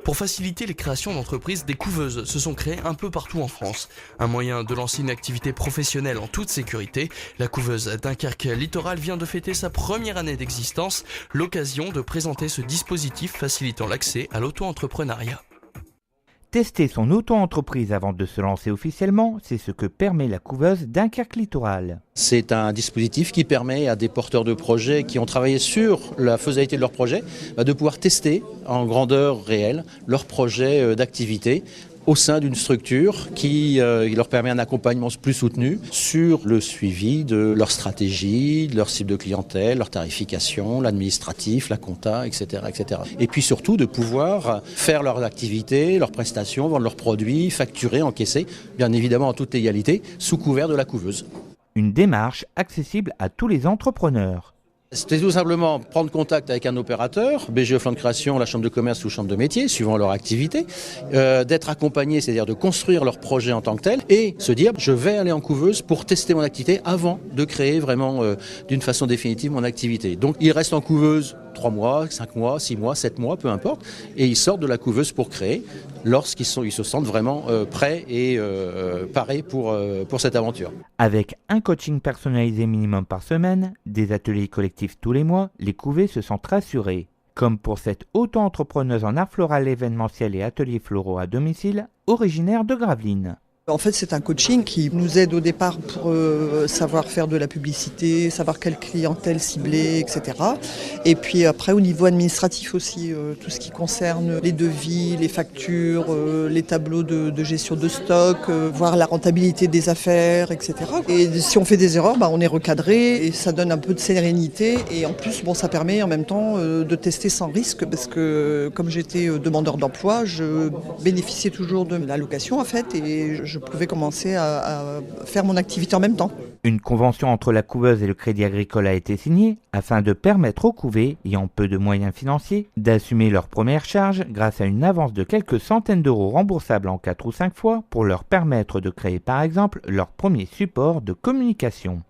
Pour faciliter les créations d'entreprises, des couveuses se sont créées un peu partout en France. Un moyen de lancer une activité professionnelle en toute sécurité, la couveuse Dunkerque Littoral vient de fêter sa première année d'existence, l'occasion de présenter ce dispositif facilitant l'accès à l'auto-entrepreneuriat. Tester son auto-entreprise avant de se lancer officiellement, c'est ce que permet la couveuse Dunkerque Littoral. C'est un dispositif qui permet à des porteurs de projets qui ont travaillé sur la faisabilité de leur projet de pouvoir tester en grandeur réelle leur projet d'activité au sein d'une structure qui leur permet un accompagnement plus soutenu sur le suivi de leur stratégie, de leur cible de clientèle, leur tarification, l'administratif, la compta, etc., etc. Et puis surtout de pouvoir faire leurs activités, leurs prestations, vendre leurs produits, facturer, encaisser, bien évidemment en toute légalité, sous couvert de la couveuse. Une démarche accessible à tous les entrepreneurs. C'était tout simplement prendre contact avec un opérateur, BGE Flandre Création, la chambre de commerce ou chambre de métier, suivant leur activité, d'être accompagné, c'est-à-dire de construire leur projet en tant que tel, et se dire je vais aller en couveuse pour tester mon activité avant de créer vraiment d'une façon définitive mon activité. Donc ils restent en couveuse 3 mois, 5 mois, 6 mois, 7 mois, peu importe, et ils sortent de la couveuse pour créer lorsqu'ils se sentent vraiment prêts et parés pour cette aventure. Avec un coaching personnalisé minimum par semaine, des ateliers collectifs tous les mois, les couvées se sentent rassurées. Comme pour cette auto-entrepreneuse en art floral événementiel et ateliers floraux à domicile, originaire de Gravelines. En fait, c'est un coaching qui nous aide au départ pour savoir faire de la publicité, savoir quelle clientèle cibler, etc. Et puis après, au niveau administratif aussi, tout ce qui concerne les devis, les factures, les tableaux de gestion de stock, voir la rentabilité des affaires, etc. Et si on fait des erreurs, on est recadré et ça donne un peu de sérénité. Et en plus, ça permet en même temps de tester sans risque parce que comme j'étais demandeur d'emploi, je bénéficiais toujours de l'allocation en fait et je pouvais commencer à faire mon activité en même temps. Une convention entre la couveuse et le Crédit Agricole a été signée afin de permettre aux couvées, ayant peu de moyens financiers, d'assumer leurs premières charges grâce à une avance de quelques centaines d'euros remboursables en 4 ou 5 fois pour leur permettre de créer par exemple leur premier support de communication.